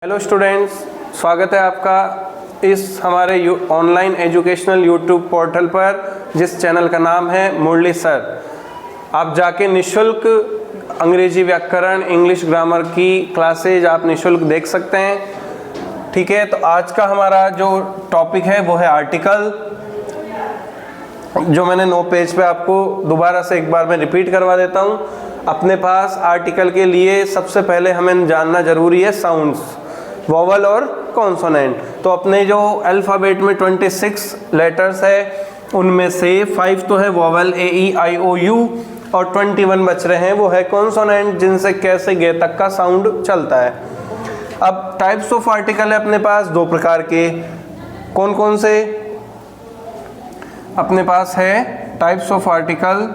Hello students, स्वागत है आपका इस हमारे ऑनलाइन एजुकेशनल यूट्यूब पोर्टल पर जिस चैनल का नाम है मुरली सर। आप जाके निशुल्क अंग्रेजी व्याकरण, इंग्लिश ग्रामर की क्लासेज आप निशुल्क देख सकते हैं। ठीक है, तो आज का हमारा जो टॉपिक है वो है आर्टिकल, जो मैंने 9 पेज पे आपको दोबारा से एक बार मैं रिपीट करवा देता हूँ। अपने पास आर्टिकल के लिए सबसे पहले हमें जानना जरूरी है साउंड्स, वोवल और कॉन्सोनेंट। तो अपने जो अल्फ़ाबेट में 26 लेटर्स है उनमें से 5 तो है vowel A E I O you और 21 बच रहे हैं वो है कॉन्सोनेंट, जिनसे कैसे गे तक का साउंड चलता है। अब टाइप्स ऑफ आर्टिकल है अपने पास 2 प्रकार के। कौन कौन से अपने पास है? टाइप्स ऑफ आर्टिकल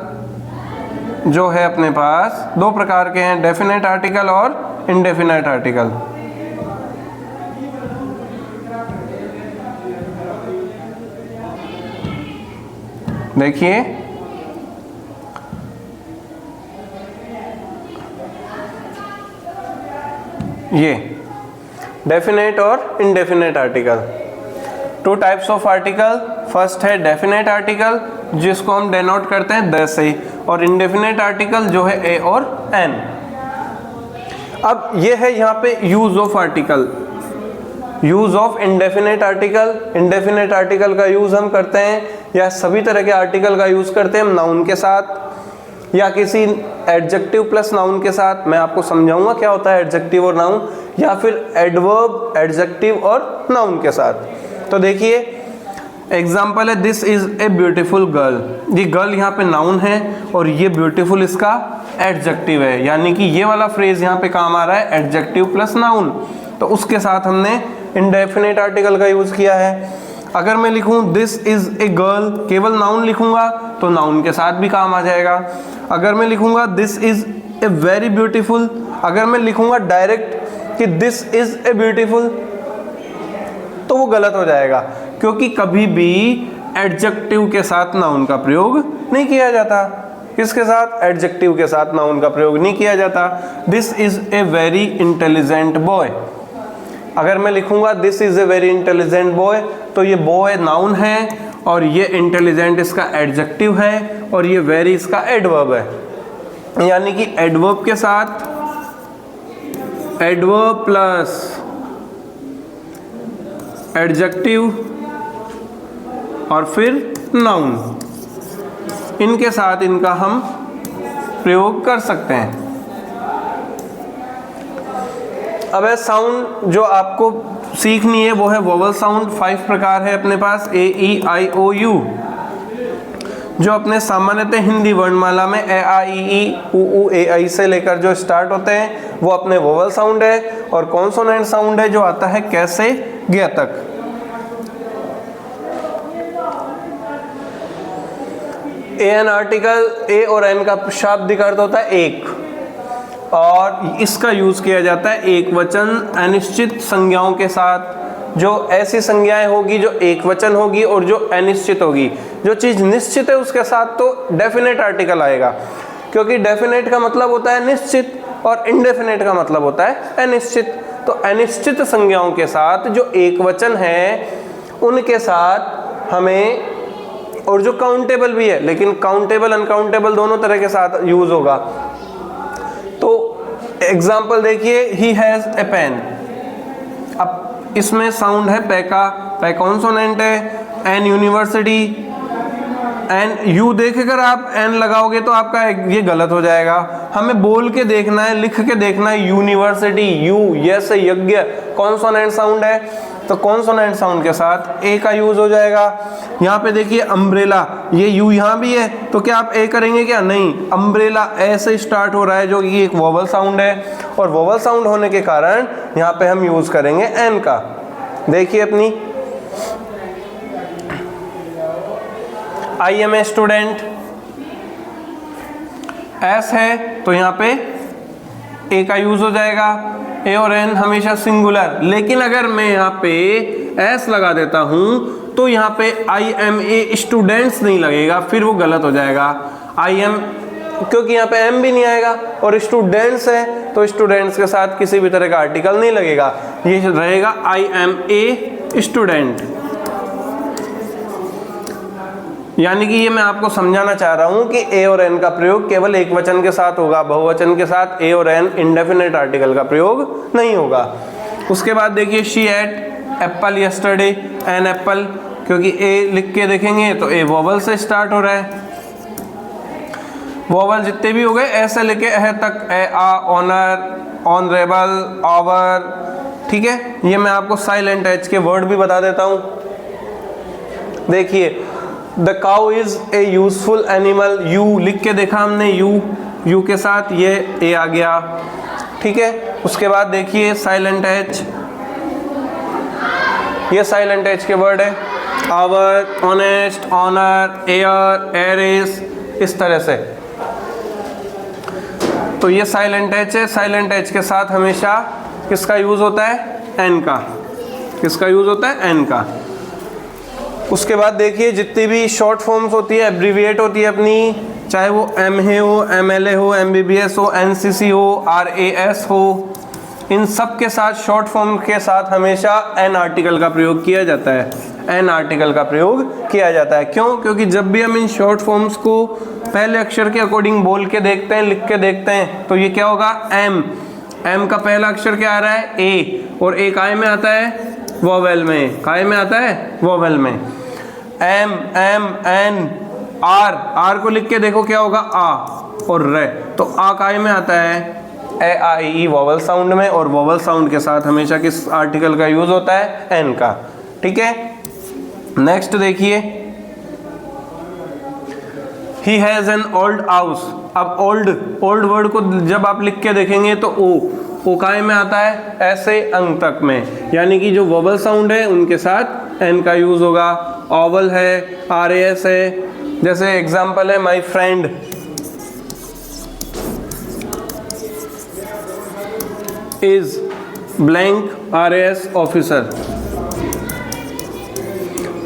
जो है अपने पास 2 प्रकार के हैं, डेफिनेट आर्टिकल और इनडेफिनेट आर्टिकल। देखिए, ये डेफिनेट और indefinite article. 2 types of article. First है डेफिनेट आर्टिकल, जिसको हम डेनोट करते हैं द से, और इनडेफिनेट आर्टिकल जो है ए और एन। अब ये है यहाँ पे use of article, use of indefinite article. Indefinite article का यूज हम करते हैं या सभी तरह के आर्टिकल का यूज करते हैं हम नाउन के साथ या किसी एडजेक्टिव प्लस नाउन के साथ। मैं आपको समझाऊंगा क्या होता है एडजेक्टिव और नाउन, या फिर एडवर्ब, एडजेक्टिव और नाउन के साथ। तो देखिए एग्जाम्पल है, this is a beautiful girl. ये गर्ल यहाँ पे नाउन है और ये ब्यूटीफुल इसका एडजेक्टिव है, यानी कि ये वाला फ्रेज यहाँ पे काम आ रहा है एडजेक्टिव प्लस नाउन। तो उसके साथ हमने इनडेफिनेट आर्टिकल का यूज किया है। अगर मैं लिखूं दिस इज ए गर्ल, केवल नाउन लिखूंगा तो नाउन के साथ भी काम आ जाएगा। अगर मैं लिखूंगा this is a very beautiful, अगर मैं लिखूंगा डायरेक्ट कि दिस इज ए ब्यूटीफुल तो वो गलत हो जाएगा, क्योंकि कभी भी एडजेक्टिव के साथ नाउन का प्रयोग नहीं किया जाता। किसके साथ? एडजेक्टिव के साथ नाउन का प्रयोग नहीं किया जाता। This is a very intelligent boy, अगर मैं लिखूंगा this is a very intelligent boy तो ये बॉय नाउन है और ये इंटेलिजेंट इसका एडजेक्टिव है और ये वेरी इसका एडवर्ब है। यानी कि एडवर्ब के साथ एडवर्ब प्लस एडजेक्टिव और फिर नाउन, इनके साथ इनका हम प्रयोग कर सकते हैं। अब है साउंड जो आपको सीखनी है वो है वोवल साउंड। 5 प्रकार है अपने पास, ए ई आई ओ यू, जो अपने सामान्यतः हिंदी वर्णमाला में ए आ ई उ ऊ ए आई से लेकर जो स्टार्ट होते हैं वो अपने वोवल साउंड है। और कॉन्सोनेंट साउंड है जो आता है कैसे गे तक। ए एन आर्टिकल, ए और एन का शाब्दिक अर्थ होता है एक, और इसका यूज किया जाता है एक वचन अनिश्चित संज्ञाओं के साथ। जो ऐसी संज्ञाएं होगी जो एक वचन होगी और जो अनिश्चित होगी। जो चीज निश्चित है उसके साथ तो डेफिनेट आर्टिकल आएगा, क्योंकि डेफिनेट का मतलब होता है निश्चित और इनडेफिनेट का मतलब होता है अनिश्चित। तो अनिश्चित संज्ञाओं के साथ जो एक वचन है उनके साथ हमें, और जो काउंटेबल भी है, लेकिन काउंटेबल अनकाउंटेबल दोनों तरह के साथ यूज होगा। तो एग्जाम्पल देखिए, ही हैज ए पेन। अब इसमें साउंड है पे का, पे कॉन्सोनेंट है। एन यूनिवर्सिटी, एन यू देखेकर आप एन लगाओगे तो आपका ये गलत हो जाएगा। हमें बोल के देखना है, लिख के देखना है। यूनिवर्सिटी, यू, यस यज्ञ, कॉन्सोनेंट साउंड है तो कॉन्सोनेंट साउंड के साथ ए का यूज हो जाएगा। यहाँ पे देखिए अम्ब्रेला, ये यू यहाँ भी है तो क्या आप ए करेंगे? क्या नहीं, अम्ब्रेला ऐसे स्टार्ट हो रहा है जो कि एक वोवल साउंड है, और वोवल साउंड होने के कारण यहाँ पे हम यूज करेंगे एन का। देखिए अपनी आई एम ए स्टूडेंट, एस है तो यहाँ पे ए का यूज हो जाएगा। ए और एन हमेशा सिंगुलर, लेकिन अगर मैं यहाँ पे एस लगा देता हूं तो यहाँ पे आई एम ए स्टूडेंट्स नहीं लगेगा, फिर वो गलत हो जाएगा। आई एम क्योंकि यहाँ पे एम भी नहीं आएगा और स्टूडेंट्स है तो स्टूडेंट्स के साथ किसी भी तरह का आर्टिकल नहीं लगेगा। ये रहेगा आई एम ए स्टूडेंट। यानी कि ये मैं आपको समझाना चाह रहा हूं कि ए और एन का प्रयोग केवल एक वचन के साथ होगा, बहुवचन के साथ ए और एन इंडेफिनेट आर्टिकल का प्रयोग नहीं होगा। उसके बाद देखिए she ate apple yesterday, an apple, क्योंकि ए लिख के देखेंगे तो ए वोवल से स्टार्ट हो रहा है। वोवल जितने भी हो गए ऐसे लेके ए तक, ए आ, ऑनर, ऑनरेबल, आवर, ठीक है। ये मैं आपको साइलेंट एच के वर्ड भी बता देता हूं। देखिए the cow is a useful animal, you लिख के देखा हमने, यू के साथ ये ए आ गया, ठीक है। उसके बाद देखिए साइलेंट एच, ये साइलेंट एच के वर्ड है, hour, honest, honour, air, heiress, इस तरह से। तो ये साइलेंट एच है। साइलेंट एच के साथ हमेशा किसका यूज होता है? एन का। किसका यूज होता है? एन का। उसके बाद देखिए जितनी भी शॉर्ट फॉर्म्स होती है, एब्रीविएट होती है अपनी, चाहे वो एम ए हो, MLA हो, MBBS हो, NCC हो, RAS हो, इन सब के साथ शॉर्ट फॉर्म के साथ हमेशा एन आर्टिकल का प्रयोग किया जाता है। एन आर्टिकल का प्रयोग किया जाता है। क्यों? क्योंकि जब भी हम इन शॉर्ट फॉर्म्स को पहले अक्षर के अकॉर्डिंग बोल के देखते हैं, लिख के देखते हैं, तो ये क्या होगा? एम का पहला अक्षर क्या आ रहा है? ए, और ए काय में आता है? वोवेल में। काय में आता है? वोवेल में। एम, एन, आर को लिख के देखो क्या होगा? आ और रे, तो आ काय में आता है? ए, आ, ई, वोवेल साउंड में, और वोवेल साउंड के साथ हमेशा किस आर्टिकल का यूज होता है? एन का, ठीक है। नेक्स्ट देखिए he has an old house. अब ओल्ड वर्ड को जब आप लिख के देखेंगे तो ओ काय में आता है? ऐसे अंग तक में, यानी कि जो वोवेल साउंड है उनके साथ एन का यूज होगा। ओवल है, RAS है, जैसे एग्जांपल है my friend is blank RAS officer,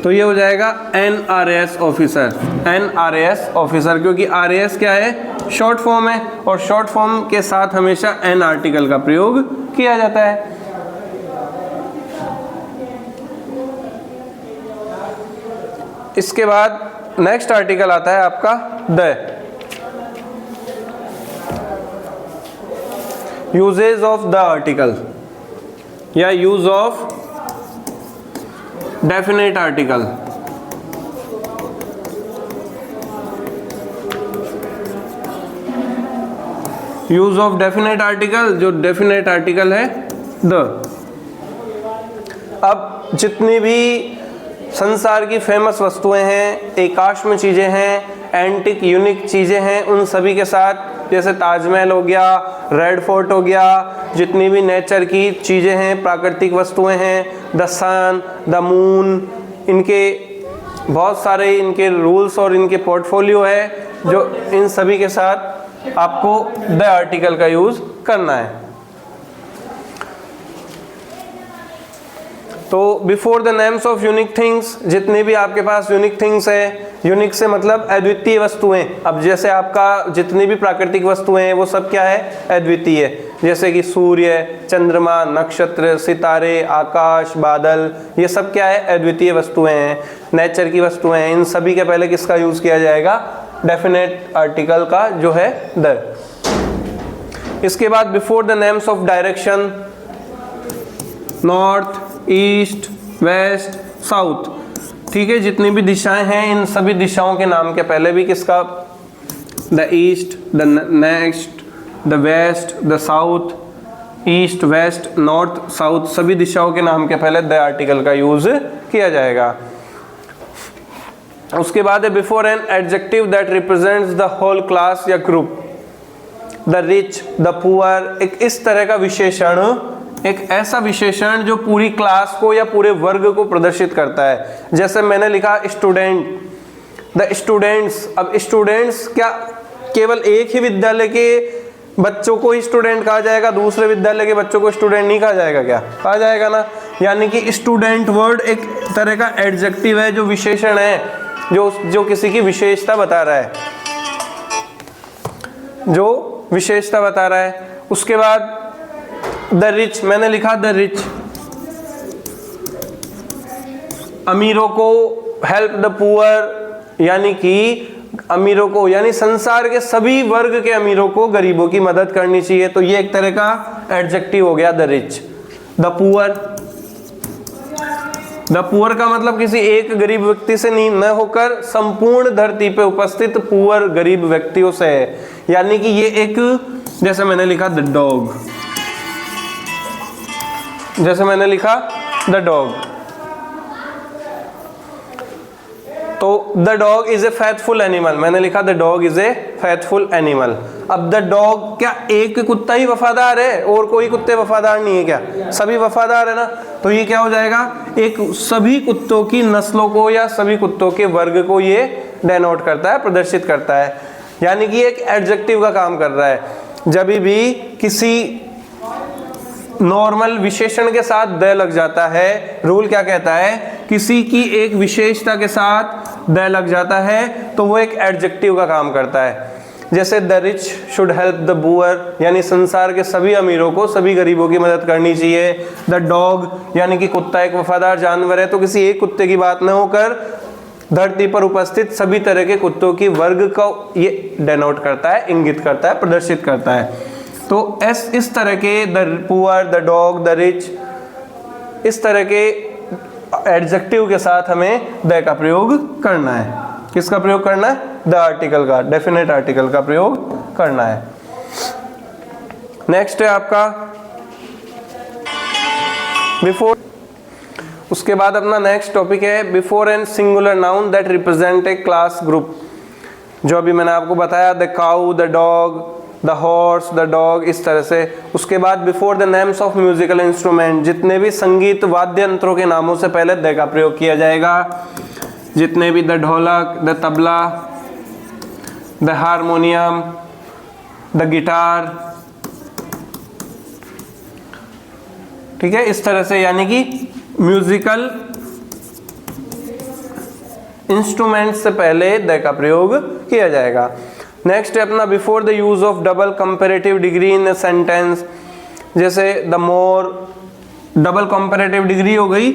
तो ये हो जाएगा NRAS ऑफिसर। NRAS ऑफिसर, क्योंकि RAS क्या है? शॉर्ट फॉर्म है, और शॉर्ट फॉर्म के साथ हमेशा एन आर्टिकल का प्रयोग किया जाता है। इसके बाद नेक्स्ट आर्टिकल आता है आपका the. Usages of the article या use of definite article. Use of definite article, जो डेफिनेट आर्टिकल है द। अब जितनी भी संसार की फेमस वस्तुएं हैं, एकाश में चीजें हैं, एंटिक यूनिक चीजें हैं, उन सभी के साथ, जैसे ताजमहल हो गया, रेड फोर्ट हो गया, जितनी भी नेचर की चीजें हैं, प्राकृतिक वस्तुएं हैं, द सन, द मून, इनके बहुत सारे इनके रूल्स और इनके पोर्टफोलियो है, जो इन सभी के साथ आपको द आर्टिकल का यूज करना है। तो before the names of unique things, जितने भी आपके पास यूनिक थिंग्स है, यूनिक से मतलब अद्वितीय वस्तुएं। अब जैसे आपका जितनी भी प्राकृतिक वस्तुएं हैं वो सब क्या है? अद्वितीय। जैसे कि सूर्य, चंद्रमा, नक्षत्र, सितारे, आकाश, बादल, ये सब क्या है? अद्वितीय वस्तुएं हैं, नेचर की वस्तुएं हैं। इन सभी के पहले किसका यूज किया जाएगा? डेफिनेट आर्टिकल का, जो है द। इसके बाद before the names of direction, north, east, west, south, ठीक है, जितनी भी दिशाएं हैं, इन सभी दिशाओं के नाम के पहले भी किसका? The east, the next, the west, the south, east, west, north, south, सभी दिशाओं के नाम के पहले द आर्टिकल का यूज किया जाएगा। उसके बाद है before an adjective that represents the whole class या group, the rich, the poor, एक इस तरह का विशेषण, एक ऐसा विशेषण जो पूरी क्लास को या पूरे वर्ग को प्रदर्शित करता है। जैसे मैंने लिखा स्टूडेंट, द स्टूडेंट्स। अब स्टूडेंट्स क्या केवल एक ही विद्यालय के बच्चों को ही स्टूडेंट कहा जाएगा, दूसरे विद्यालय के बच्चों को स्टूडेंट नहीं कहा जाएगा? क्या कहा जाएगा ना। यानी कि स्टूडेंट वर्ड एक तरह का एडजेक्टिव है, जो विशेषण है, जो किसी की विशेषता बता रहा है, जो विशेषता बता रहा है। उसके बाद द रिच, मैंने लिखा द रिच, अमीरों को, हेल्प द पुअर यानी कि अमीरों को, यानी संसार के सभी वर्ग के अमीरों को, गरीबों की मदद करनी चाहिए। तो ये एक तरह का एडजेक्टिव हो गया the rich. The poor, the poor का मतलब किसी एक गरीब व्यक्ति से नहीं, न होकर संपूर्ण धरती पे उपस्थित पुअर गरीब व्यक्तियों से है। यानी कि ये एक, जैसे मैंने लिखा द डॉग, जैसे मैंने लिखा द डॉग, तो the dog is a faithful animal, मैंने लिखा the dog is a faithful animal. अब द डॉग, क्या एक कुत्ता ही वफादार है और कोई कुत्ते वफादार नहीं है क्या? सभी वफादार है ना। तो ये क्या हो जाएगा, एक सभी कुत्तों की नस्लों को या सभी कुत्तों के वर्ग को ये डेनोट करता है, प्रदर्शित करता है। यानी कि एक एडजेक्टिव का काम कर रहा है। जब भी किसी नॉर्मल विशेषण के साथ द लग जाता है, रूल क्या कहता है, किसी की एक विशेषता के साथ द लग जाता है तो वो एक एडजेक्टिव का काम करता है। जैसे the rich should help the poor, यानी संसार के सभी अमीरों को, सभी गरीबों की मदद करनी चाहिए। द डॉग यानी कि कुत्ता एक वफादार जानवर है, तो किसी एक कुत्ते की बात न होकर धरती पर उपस्थित सभी तरह के कुत्तों की वर्ग को ये डेनोट करता है, इंगित करता है, प्रदर्शित करता है। तो इस तरह के the poor, the dog, the rich, इस तरह के एडजेक्टिव के साथ हमें द का प्रयोग करना है। किसका प्रयोग करना है? द आर्टिकल का, डेफिनेट आर्टिकल का प्रयोग करना है। नेक्स्ट है आपका बिफोर। उसके बाद अपना नेक्स्ट टॉपिक है before and singular noun that represent a class group. जो अभी मैंने आपको बताया, the cow, the dog, the horse, the dog, इस तरह से। उसके बाद before the names of musical instrument, जितने भी संगीत वाद्य यंत्रों के नामों से पहले द का प्रयोग किया जाएगा। जितने भी, द ढोलक, the tabla, the harmonium, the guitar, ठीक है, इस तरह से। यानी कि म्यूजिकल इंस्ट्रूमेंट से पहले द का प्रयोग किया जाएगा। नेक्स्ट है अपना before the use of double comparative degree in a sentence. जैसे the more, double comparative degree हो गई।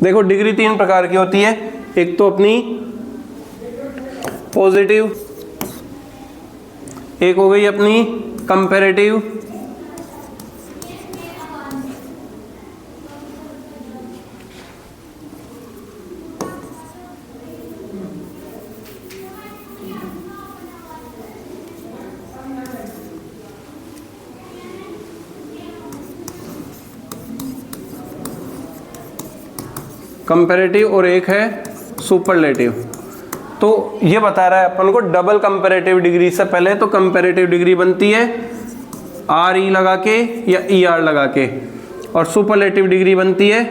देखो डिग्री तीन प्रकार की होती है, एक तो अपनी पॉजिटिव, एक हो गई अपनी कंपैरेटिव, कंपैरेटिव, और एक है सुपरलेटिव। तो ये बता रहा है अपन को डबल कंपैरेटिव डिग्री से पहले तो कंपैरेटिव डिग्री बनती है आर ई लगा के या ई आर लगा के, और सुपरलेटिव डिग्री बनती है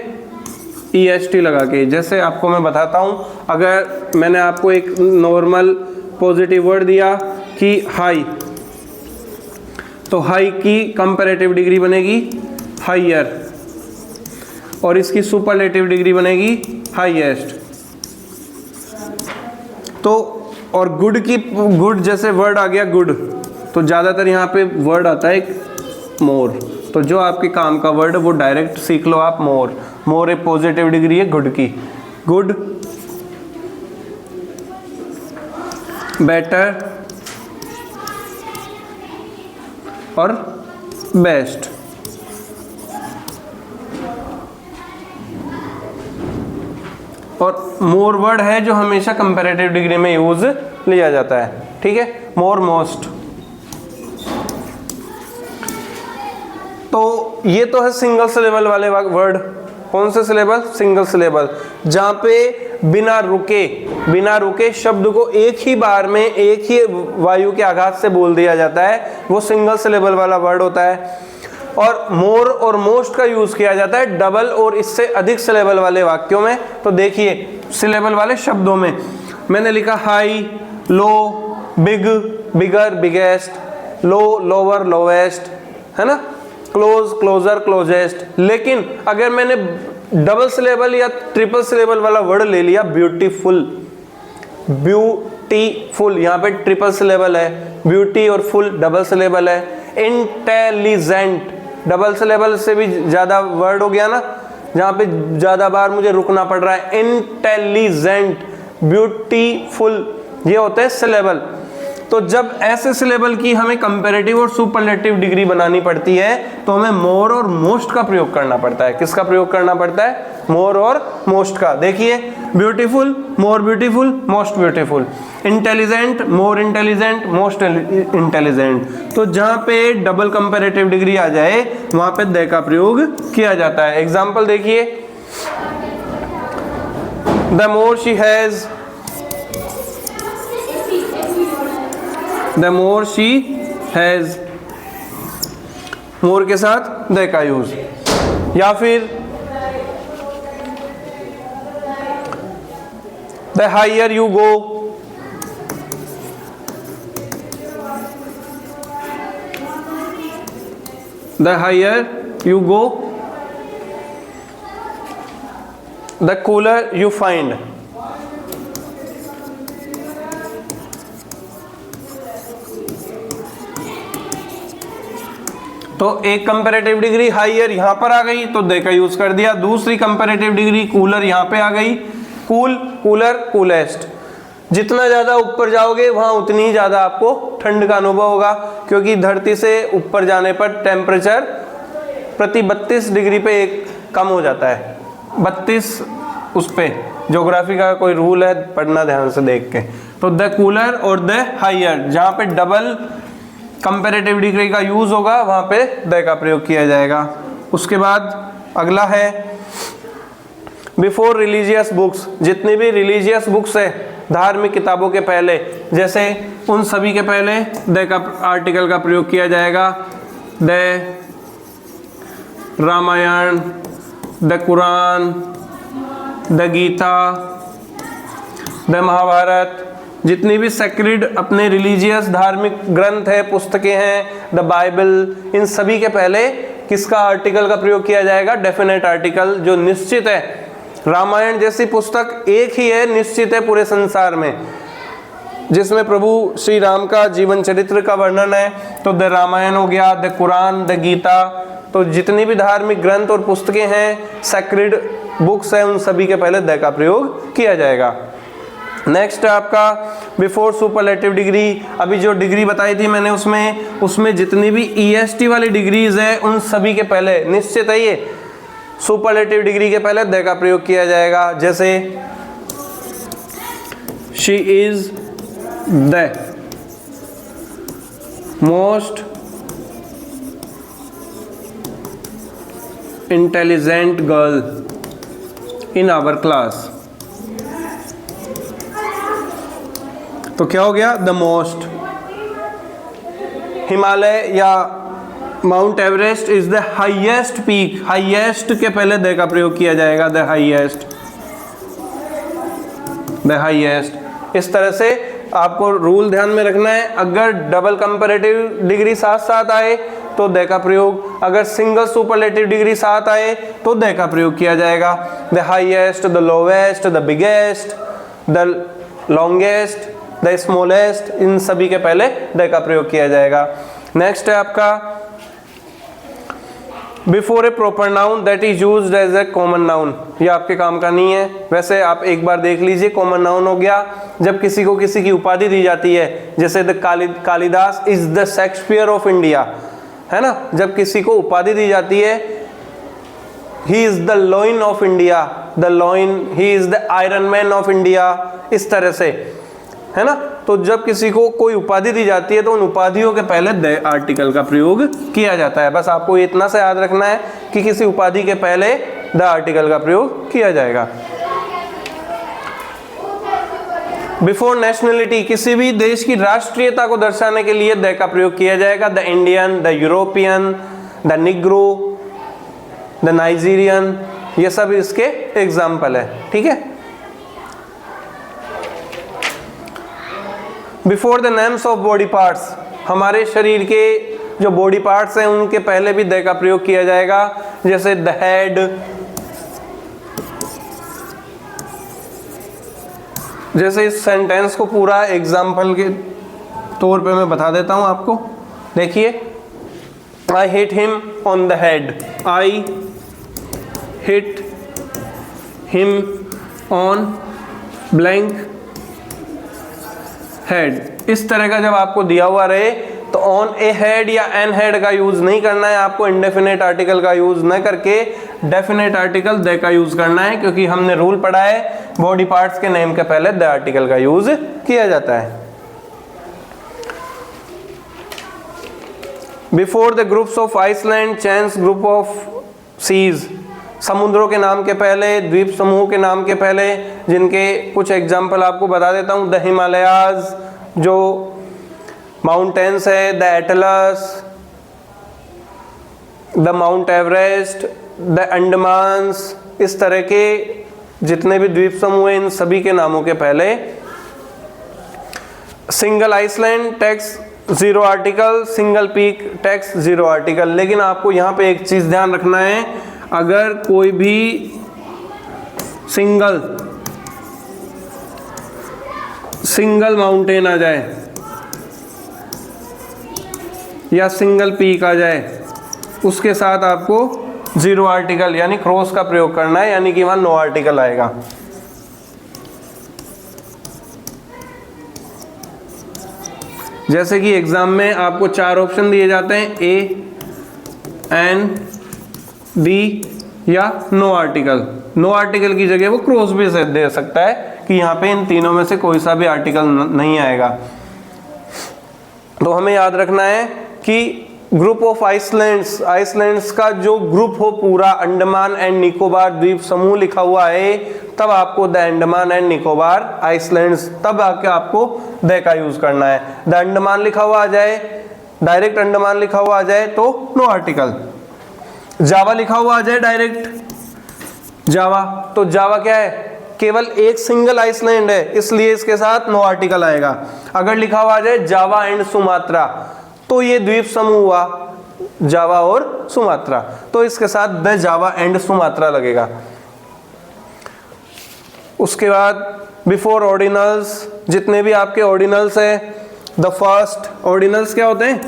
ई एस टी लगा के। जैसे आपको मैं बताता हूँ, अगर मैंने आपको एक नॉर्मल पॉजिटिव वर्ड दिया कि हाई, तो हाई की कंपैरेटिव डिग्री बनेगी हाइयर, और इसकी सुपरलेटिव डिग्री बनेगी हाईएस्ट। तो और गुड की, गुड जैसे वर्ड आ गया गुड, तो ज़्यादातर यहाँ पे वर्ड आता है एक मोर। तो जो आपके काम का वर्ड है वो डायरेक्ट सीख लो आप, मोर। मोर एक पॉजिटिव डिग्री है गुड की। गुड, बेटर और बेस्ट। और मोर वर्ड है जो हमेशा कंपैरेटिव डिग्री में यूज लिया जाता है, ठीक है। मोर, मोस्ट। तो ये तो है सिंगल सिलेबल वाले वर्ड। कौन से सिलेबल? सिंगल सिलेबल, जहां पे बिना रुके शब्द को एक ही बार में एक ही वायु के आघात से बोल दिया जाता है, वो सिंगल सिलेबल वाला वर्ड होता है। और मोर और मोस्ट का यूज किया जाता है डबल और इससे अधिक सिलेबल वाले वाक्यों में। तो देखिए सिलेबल वाले शब्दों में मैंने लिखा हाई, लो, बिग, बिगर, बिगेस्ट, लो, लोअर, लोवेस्ट, है ना, क्लोज, क्लोजर, क्लोजेस्ट। लेकिन अगर मैंने डबल सिलेबल या ट्रिपल सिलेबल वाला वर्ड ले लिया, ब्यूटीफुल, ब्यूटीफुल, यहाँ पे ट्रिपल सिलेबल है, ब्यूटी और फुल डबल सिलेबल है। इंटेलिजेंट, डबल सिलेबल से भी ज्यादा वर्ड हो गया ना, जहाँ पे ज़्यादा बार मुझे रुकना पड़ रहा है। इंटेलिजेंट, ब्यूटीफुल, ये होते हैं सिलेबल। तो जब ऐसे सिलेबल की हमें कंपैरेटिव और सुपरलेटिव डिग्री बनानी पड़ती है तो हमें मोर और मोस्ट का प्रयोग करना पड़ता है। किसका प्रयोग करना पड़ता है? मोर और मोस्ट का। देखिए, beautiful, more beautiful, most beautiful. Intelligent, more intelligent, most intelligent. तो जहां पे डबल कंपैरेटिव डिग्री आ जाए वहां पे द का प्रयोग किया जाता है। एग्जांपल देखिए, the more she has, the more she has, मोर के साथ द का यूज। या फिर the higher you go, the higher you go, the cooler you find। तो एक कंपैरेटिव डिग्री हाइयर यहां पर आ गई तो दे का यूज कर दिया। दूसरी कंपैरेटिव डिग्री कूलर यहां पे आ गई, कूल, कूलर, कूलेस्ट। जितना ज्यादा ऊपर जाओगे वहां उतनी ही ज्यादा आपको ठंड का अनुभव होगा, क्योंकि धरती से ऊपर जाने पर टेम्परेचर प्रति 32 डिग्री पे एक कम हो जाता है। 32 उस पे ज्योग्राफी का कोई रूल है, पढ़ना ध्यान से देख के। तो द कूलर और द हाइयर, जहां पे डबल कंपैरेटिव डिग्री का यूज होगा वहां पे द का प्रयोग किया जाएगा। उसके बाद अगला है बिफोर रिलीजियस बुक्स। जितनी भी रिलीजियस बुक्स है, धार्मिक किताबों के पहले, जैसे उन सभी के पहले द का आर्टिकल का प्रयोग किया जाएगा। The Ramayana, the Quran, the Gita, the Mahabharata, जितनी भी सेक्रेड अपने रिलीजियस धार्मिक ग्रंथ है, पुस्तकें हैं, द बाइबल, इन सभी के पहले किसका आर्टिकल का प्रयोग किया जाएगा? डेफिनेट आर्टिकल, जो निश्चित है। रामायण जैसी पुस्तक एक ही है, निश्चित है पूरे संसार में, जिसमें प्रभु श्री राम का जीवन चरित्र का वर्णन है। तो द रामायण हो गया, द कुरान, द गीता। तो जितनी भी धार्मिक ग्रंथ और पुस्तकें हैं, सेक्रेड बुक्स हैं, उन सभी के पहले द का प्रयोग किया जाएगा। नेक्स्ट है आपका बिफोर सुपरलेटिव डिग्री। अभी जो डिग्री बताई थी मैंने उसमें जितनी भी EST वाली डिग्रीज है उन सभी के पहले निश्चित है ये सुपरलेटिव डिग्री के पहले द का प्रयोग किया जाएगा। जैसे she is the most intelligent girl in our class. तो क्या हो गया? The most. हिमालय या Mount Everest is the highest peak. Highest के पहले द का प्रयोग किया जाएगा, द हाईएस्ट, द हाईएस्ट। इस तरह से आपको रूल ध्यान में रखना है। अगर डबल कंपैरेटिव डिग्री साथ साथ आए तो द का प्रयोग, अगर सिंगल सुपरलेटिव डिग्री साथ आए तो द का प्रयोग किया जाएगा। The highest, the lowest, the biggest, the longest, the smallest, इन सभी के पहले द का प्रयोग किया जाएगा। नेक्स्ट है आपका before a proper noun that is used as a common noun. ये आपके काम का नहीं है, वैसे आप एक बार देख लीजिए। कॉमन नाउन हो गया जब किसी को किसी की उपाधि दी जाती है, जैसे the Kalidas is the Shakespeare of India, है ना। जब किसी को उपाधि दी जाती है, he is the lion of India, the lion, he is the iron man of India, इस तरह से, है ना। तो जब किसी को कोई उपाधि दी जाती है तो उन उपाधियों के पहले द आर्टिकल का प्रयोग किया जाता है। बस आपको इतना से याद रखना है कि किसी उपाधि के पहले द आर्टिकल का प्रयोग किया जाएगा। बिफोर नेशनलिटी, किसी भी देश की राष्ट्रीयता को दर्शाने के लिए द का प्रयोग किया जाएगा। The Indian, the European, the Negro, the Nigerian, ये सब इसके एग्जाम्पल है, ठीक है। Before the names of body parts, हमारे शरीर के जो बॉडी पार्ट्स हैं उनके पहले भी द का प्रयोग किया जाएगा। जैसे द हेड, जैसे इस सेंटेंस को पूरा एग्जाम्पल के तौर पे मैं बता देता हूं आपको। देखिए, I hit him on the head, I hit him on blank head. इस तरह का जब आपको दिया हुआ रहे तो ऑन ए हेड या एन हेड का यूज नहीं करना है आपको, इंडेफिनेट आर्टिकल का यूज न करके डेफिनेट आर्टिकल द का यूज करना है, क्योंकि हमने रूल पढ़ा है बॉडी पार्ट्स के नेम के पहले द आर्टिकल का यूज किया जाता है। Before the groups of island chains group of seas, समुद्रों के नाम के पहले, द्वीप समूह के नाम के पहले, जिनके कुछ एग्जाम्पल आपको बता देता हूँ। द हिमालयाज जो माउंटेन्स है, the Atlas, the Mount Everest, the Andamans, इस तरह के जितने भी द्वीप समूह हैं इन सभी के नामों के पहले single island takes 0 article, single peak takes 0 article. लेकिन आपको यहाँ पे एक चीज ध्यान रखना है, अगर कोई भी सिंगल माउंटेन आ जाए या सिंगल पीक आ जाए उसके साथ आपको 0 आर्टिकल यानी क्रॉस का प्रयोग करना है, यानी कि वहां नो आर्टिकल आएगा। जैसे कि एग्जाम में आपको 4 ऑप्शन दिए जाते हैं, ए, एन, बी या नो आर्टिकल। नो आर्टिकल की जगह वो क्रॉस भी दे सकता है कि यहाँ पे इन तीनों में से कोई सा भी आर्टिकल नहीं आएगा। तो हमें याद रखना है कि ग्रुप ऑफ आइसलैंड्स का जो ग्रुप हो पूरा अंडमान एंड निकोबार द्वीप समूह लिखा हुआ है, तब आपको the Andaman and Nicobar islands, तब आके आपको द का यूज करना है। द अंडमान लिखा हुआ आ जाए, डायरेक्ट अंडमान लिखा हुआ आ जाए तो नो आर्टिकल। जावा लिखा हुआ आ जाए डायरेक्ट जावा, तो जावा क्या है, केवल एक सिंगल आइसलैंड है, इसलिए इसके साथ नो आर्टिकल आएगा। अगर लिखा हुआ आ जाए जावा एंड सुमात्रा, तो ये द्वीप समूह हुआ जावा और सुमात्रा, तो इसके साथ द जावा एंड सुमात्रा लगेगा। उसके बाद बिफोर ऑर्डिनल्स, जितने भी आपके ऑर्डिनल्स है, द फर्स्ट ऑर्डिनल्स क्या होते हैं,